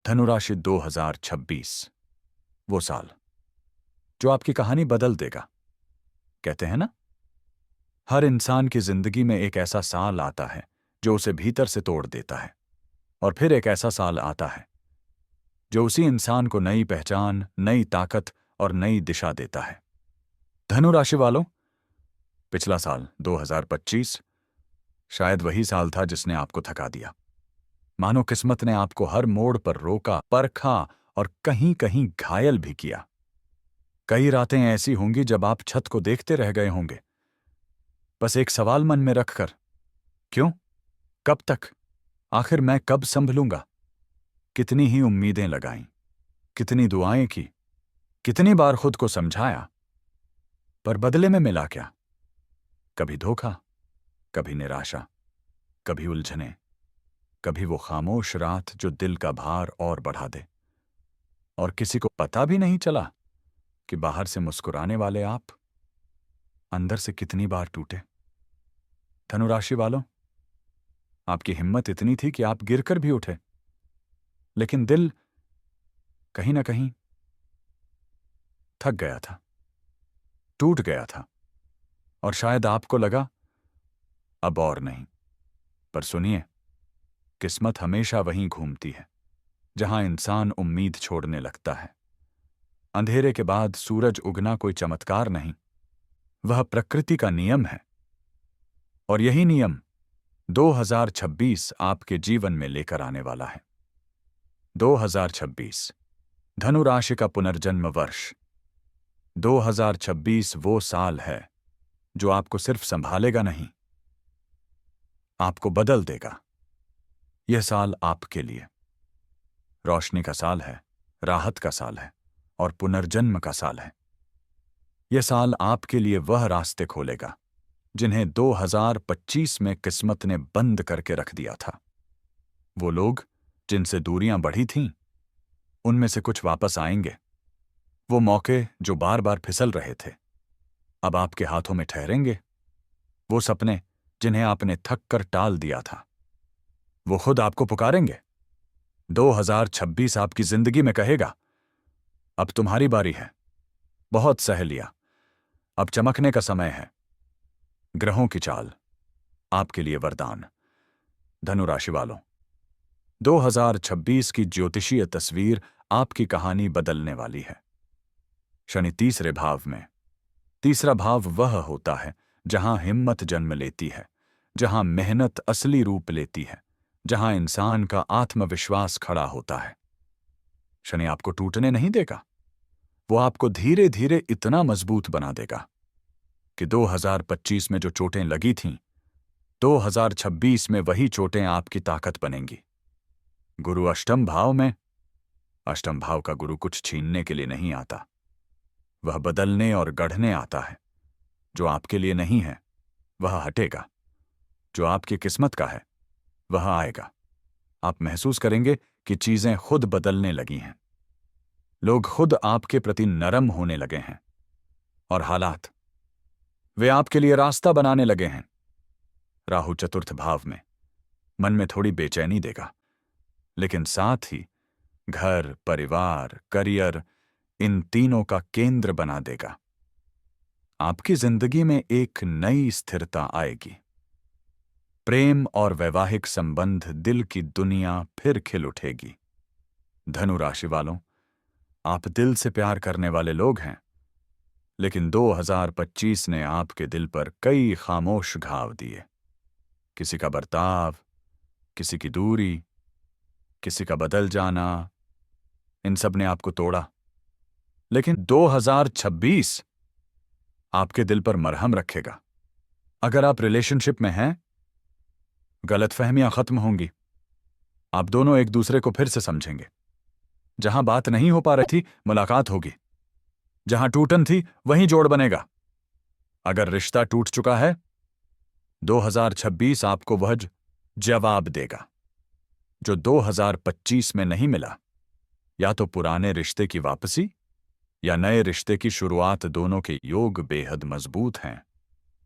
धनुराशि 2026 वो साल जो आपकी कहानी बदल देगा। कहते हैं ना, हर इंसान की जिंदगी में एक ऐसा साल आता है जो उसे भीतर से तोड़ देता है, और फिर एक ऐसा साल आता है जो उसी इंसान को नई पहचान, नई ताकत और नई दिशा देता है। धनुराशि वालों, पिछला साल 2025 शायद वही साल था जिसने आपको थका दिया। मानो किस्मत ने आपको हर मोड़ पर रोका, परखा और कहीं कहीं घायल भी किया। कई रातें ऐसी होंगी जब आप छत को देखते रह गए होंगे, बस एक सवाल मन में रखकर, क्यों, कब तक, आखिर मैं कब संभलूंगा। कितनी ही उम्मीदें लगाईं, कितनी दुआएं की, कितनी बार खुद को समझाया, पर बदले में मिला क्या? कभी धोखा, कभी निराशा, कभी उलझने, कभी वो खामोश रात जो दिल का भार और बढ़ा दे। और किसी को पता भी नहीं चला कि बाहर से मुस्कुराने वाले आप अंदर से कितनी बार टूटे। धनुराशि वालों, आपकी हिम्मत इतनी थी कि आप गिरकर भी उठे, लेकिन दिल कहीं ना कहीं थक गया था, टूट गया था, और शायद आपको लगा अब और नहीं। पर सुनिए, किस्मत हमेशा वहीं घूमती है जहां इंसान उम्मीद छोड़ने लगता है। अंधेरे के बाद सूरज उगना कोई चमत्कार नहीं, वह प्रकृति का नियम है। और यही नियम 2026 आपके जीवन में लेकर आने वाला है। 2026 धनु राशि का पुनर्जन्म वर्ष। 2026 वो साल है जो आपको सिर्फ संभालेगा नहीं, आपको बदल देगा। यह साल आपके लिए रोशनी का साल है, राहत का साल है और पुनर्जन्म का साल है। यह साल आपके लिए वह रास्ते खोलेगा जिन्हें 2025 में किस्मत ने बंद करके रख दिया था। वो लोग जिनसे दूरियां बढ़ी थीं, उनमें से कुछ वापस आएंगे। वो मौके जो बार बार फिसल रहे थे, अब आपके हाथों में ठहरेंगे। वो सपने जिन्हें आपने थक कर टाल दिया था, वो खुद आपको पुकारेंगे। 2026 आपकी जिंदगी में कहेगा, अब तुम्हारी बारी है, बहुत सह लिया, अब चमकने का समय है। ग्रहों की चाल आपके लिए वरदान। धनुराशि वालों, 2026 की ज्योतिषीय तस्वीर आपकी कहानी बदलने वाली है। शनि तीसरे भाव में। तीसरा भाव वह होता है जहां हिम्मत जन्म लेती है, जहां मेहनत असली रूप लेती है, जहां इंसान का आत्मविश्वास खड़ा होता है। शनि आपको टूटने नहीं देगा, वो आपको धीरे धीरे इतना मजबूत बना देगा कि 2025 में जो चोटें लगी थीं, 2026 में वही चोटें आपकी ताकत बनेंगी। गुरु अष्टम भाव में। अष्टम भाव का गुरु कुछ छीनने के लिए नहीं आता, वह बदलने और गढ़ने आता है। जो आपके लिए नहीं है वह हटेगा, जो आपकी किस्मत का है वह आएगा। आप महसूस करेंगे कि चीजें खुद बदलने लगी हैं, लोग खुद आपके प्रति नरम होने लगे हैं, और हालात वे आपके लिए रास्ता बनाने लगे हैं। राहु चतुर्थ भाव में मन में थोड़ी बेचैनी देगा, लेकिन साथ ही घर, परिवार, करियर, इन तीनों का केंद्र बना देगा। आपकी जिंदगी में एक नई स्थिरता आएगी। प्रेम और वैवाहिक संबंध, दिल की दुनिया फिर खिल उठेगी। धनु राशि वालों, आप दिल से प्यार करने वाले लोग हैं, लेकिन 2025 ने आपके दिल पर कई खामोश घाव दिए। किसी का बर्ताव, किसी की दूरी, किसी का बदल जाना, इन सब ने आपको तोड़ा। लेकिन 2026 आपके दिल पर मरहम रखेगा। अगर आप रिलेशनशिप में हैं, गलतफहमियां खत्म होंगी, आप दोनों एक दूसरे को फिर से समझेंगे। जहां बात नहीं हो पा रही थी, मुलाकात होगी। जहां टूटन थी, वहीं जोड़ बनेगा। अगर रिश्ता टूट चुका है, 2026 आपको वह जवाब देगा जो 2025 में नहीं मिला। या तो पुराने रिश्ते की वापसी या नए रिश्ते की शुरुआत, दोनों के योग बेहद मजबूत हैं।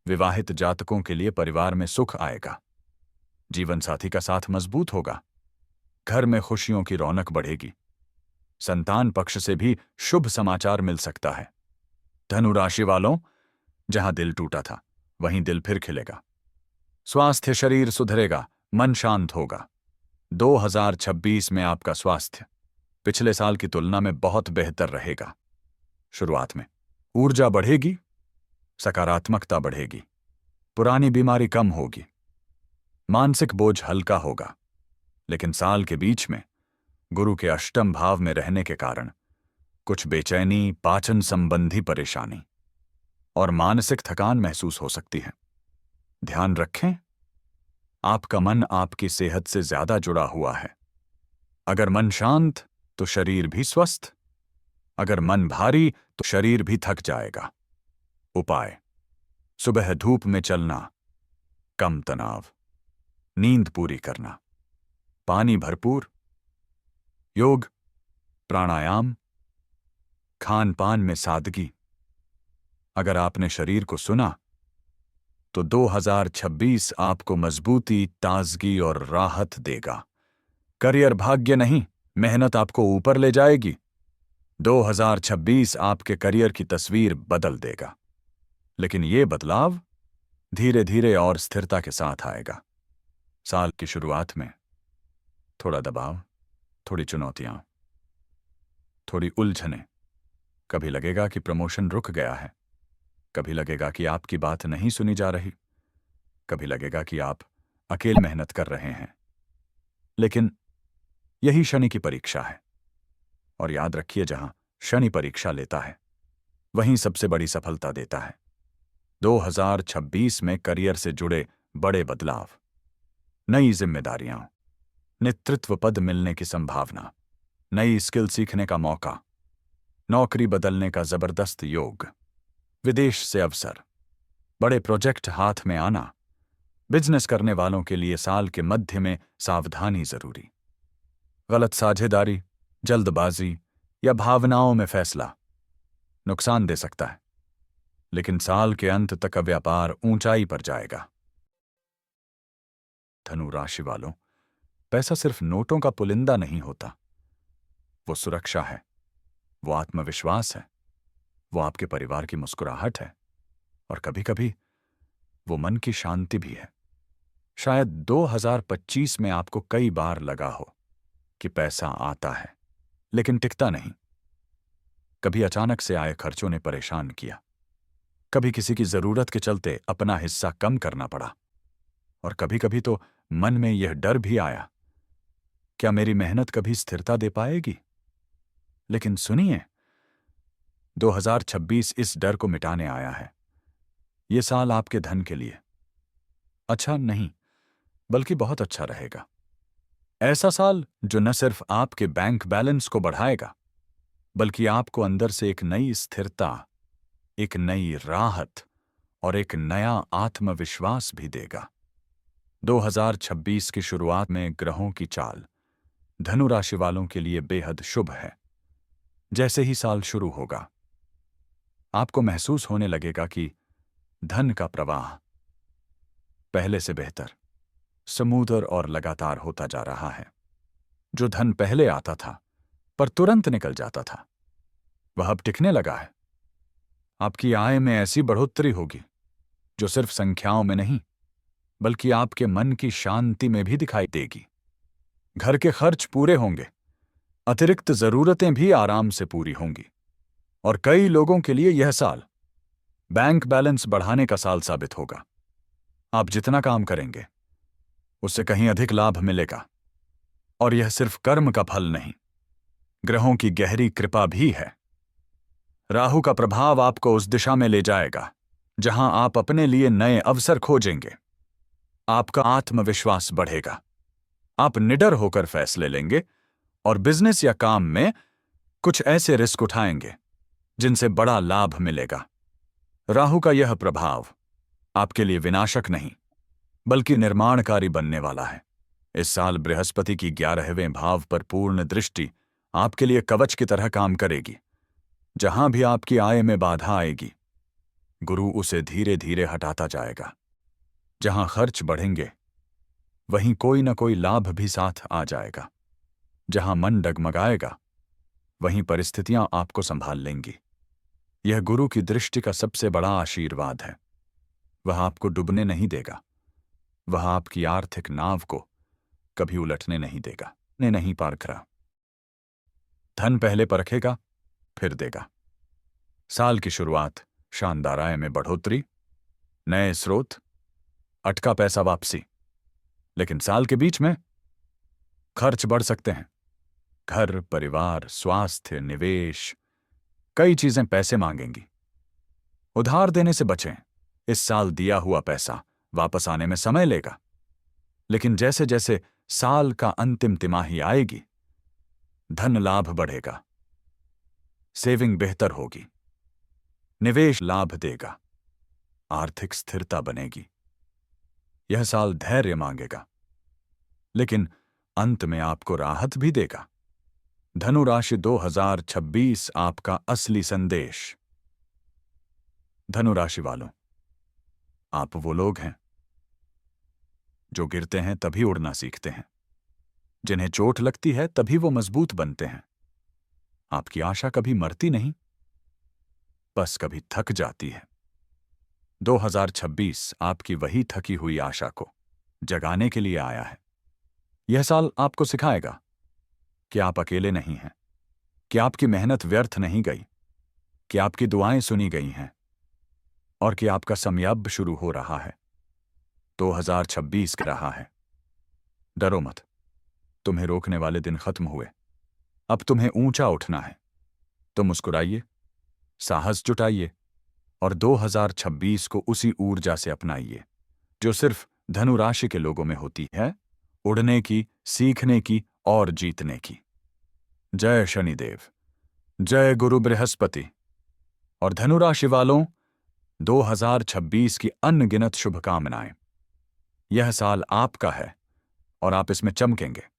विवाहित जातकों के लिए परिवार में सुख आएगा, जीवन साथी का साथ मजबूत होगा, घर में खुशियों की रौनक बढ़ेगी। संतान पक्ष से भी शुभ समाचार मिल सकता है। धनु राशि वालों, जहां दिल टूटा था वहीं दिल फिर खिलेगा। स्वास्थ्य शरीर सुधरेगा, मन शांत होगा। 2026 में आपका स्वास्थ्य पिछले साल की तुलना में बहुत बेहतर रहेगा। शुरुआत में ऊर्जा बढ़ेगी, सकारात्मकता बढ़ेगी, पुरानी बीमारी कम होगी, मानसिक बोझ हल्का होगा। लेकिन साल के बीच में गुरु के अष्टम भाव में रहने के कारण कुछ बेचैनी, पाचन संबंधी परेशानी और मानसिक थकान महसूस हो सकती है। ध्यान रखें, आपका मन आपकी सेहत से ज्यादा जुड़ा हुआ है। अगर मन शांत तो शरीर भी स्वस्थ, अगर मन भारी तो शरीर भी थक जाएगा। उपाय: सुबह धूप में चलना, कम तनाव, नींद पूरी करना, पानी भरपूर, योग, प्राणायाम, खान पान में सादगी। अगर आपने शरीर को सुना तो 2026 आपको मजबूती, ताजगी और राहत देगा। करियर भाग्य नहीं, मेहनत आपको ऊपर ले जाएगी। 2026 आपके करियर की तस्वीर बदल देगा, लेकिन यह बदलाव धीरे धीरे और स्थिरता के साथ आएगा। साल की शुरुआत में थोड़ा दबाव, थोड़ी चुनौतियां, थोड़ी उलझनें। कभी लगेगा कि प्रमोशन रुक गया है, कभी लगेगा कि आपकी बात नहीं सुनी जा रही, कभी लगेगा कि आप अकेले मेहनत कर रहे हैं। लेकिन यही शनि की परीक्षा है। और याद रखिए, जहां शनि परीक्षा लेता है वहीं सबसे बड़ी सफलता देता है। 2026 में करियर से जुड़े बड़े बदलाव, नई जिम्मेदारियां, नेतृत्व पद मिलने की संभावना, नई स्किल सीखने का मौका, नौकरी बदलने का जबरदस्त योग, विदेश से अवसर, बड़े प्रोजेक्ट हाथ में आना। बिजनेस करने वालों के लिए साल के मध्य में सावधानी जरूरी। गलत साझेदारी, जल्दबाजी या भावनाओं में फैसला नुकसान दे सकता है, लेकिन साल के अंत तक व्यापार ऊंचाई पर जाएगा। धनु राशि वालों, पैसा सिर्फ नोटों का पुलिंदा नहीं होता। वो सुरक्षा है, वो आत्मविश्वास है, वो आपके परिवार की मुस्कुराहट है, और कभी कभी वो मन की शांति भी है। शायद 2025 में आपको कई बार लगा हो कि पैसा आता है लेकिन टिकता नहीं। कभी अचानक से आए खर्चों ने परेशान किया, कभी किसी की जरूरत के चलते अपना हिस्सा कम करना पड़ा, और कभी कभी तो मन में यह डर भी आया, क्या मेरी मेहनत कभी स्थिरता दे पाएगी? लेकिन सुनिए, 2026 इस डर को मिटाने आया है। यह साल आपके धन के लिए अच्छा नहीं बल्कि बहुत अच्छा रहेगा। ऐसा साल जो न सिर्फ आपके बैंक बैलेंस को बढ़ाएगा बल्कि आपको अंदर से एक नई स्थिरता, एक नई राहत और एक नया आत्मविश्वास भी देगा। 2026 की शुरुआत में ग्रहों की चाल धनु राशि वालों के लिए बेहद शुभ है। जैसे ही साल शुरू होगा, आपको महसूस होने लगेगा कि धन का प्रवाह पहले से बेहतर, समुद्र और लगातार होता जा रहा है। जो धन पहले आता था पर तुरंत निकल जाता था, वह अब टिकने लगा है। आपकी आय में ऐसी बढ़ोतरी होगी जो सिर्फ संख्याओं में नहीं बल्कि आपके मन की शांति में भी दिखाई देगी। घर के खर्च पूरे होंगे, अतिरिक्त जरूरतें भी आराम से पूरी होंगी, और कई लोगों के लिए यह साल बैंक बैलेंस बढ़ाने का साल साबित होगा। आप जितना काम करेंगे उससे कहीं अधिक लाभ मिलेगा, और यह सिर्फ कर्म का फल नहीं, ग्रहों की गहरी कृपा भी है। राहु का प्रभाव आपको उस दिशा में ले जाएगा जहां आप अपने लिए नए अवसर खोजेंगे। आपका आत्मविश्वास बढ़ेगा, आप निडर होकर फैसले लेंगे और बिजनेस या काम में कुछ ऐसे रिस्क उठाएंगे जिनसे बड़ा लाभ मिलेगा। राहु का यह प्रभाव आपके लिए विनाशक नहीं बल्कि निर्माणकारी बनने वाला है। इस साल बृहस्पति की 11वें भाव पर पूर्ण दृष्टि आपके लिए कवच की तरह काम करेगी। जहां भी आपकी आय में बाधा आएगी, गुरु उसे धीरे धीरे हटाता जाएगा। जहां खर्च बढ़ेंगे वहीं कोई न कोई लाभ भी साथ आ जाएगा। जहां मन डगमगाएगा वहीं परिस्थितियां आपको संभाल लेंगी। यह गुरु की दृष्टि का सबसे बड़ा आशीर्वाद है। वह आपको डूबने नहीं देगा, वह आपकी आर्थिक नाव को कभी उलटने नहीं देगा। ने नहीं पारख रहा। धन पहले परखेगा फिर देगा। साल की शुरुआत शानदार आय में बढ़ोतरी, नए स्रोत, अटका पैसा वापसी। लेकिन साल के बीच में खर्च बढ़ सकते हैं। घर, परिवार, स्वास्थ्य, निवेश, कई चीजें पैसे मांगेंगी। उधार देने से बचें। इस साल दिया हुआ पैसा वापस आने में समय लेगा, लेकिन जैसे जैसे साल का अंतिम तिमाही आएगी धन लाभ बढ़ेगा, सेविंग बेहतर होगी, निवेश लाभ देगा, आर्थिक स्थिरता बनेगी। यह साल धैर्य मांगेगा, लेकिन अंत में आपको राहत भी देगा। धनु राशि 2026 आपका असली संदेश। धनु राशि वालों, आप वो लोग हैं जो गिरते हैं तभी उड़ना सीखते हैं, जिन्हें चोट लगती है तभी वो मजबूत बनते हैं। आपकी आशा कभी मरती नहीं, बस कभी थक जाती है। 2026 आपकी वही थकी हुई आशा को जगाने के लिए आया है। यह साल आपको सिखाएगा कि आप अकेले नहीं हैं, कि आपकी मेहनत व्यर्थ नहीं गई, कि आपकी दुआएं सुनी गई हैं और कि आपका समय अब शुरू हो रहा है। 2026 का रहा है। डरो मत, तुम्हें रोकने वाले दिन खत्म हुए। अब तुम्हें ऊंचा उठना है। तो मुस्कुराइए, साहस जुटाइए और 2026 को उसी ऊर्जा से अपनाइए जो सिर्फ धनु राशि के लोगों में होती है, उड़ने की, सीखने की और जीतने की। जय शनिदेव, जय गुरु बृहस्पति। और धनु राशि वालों, 2026 की अनगिनत शुभकामनाएं। यह साल आपका है और आप इसमें चमकेंगे।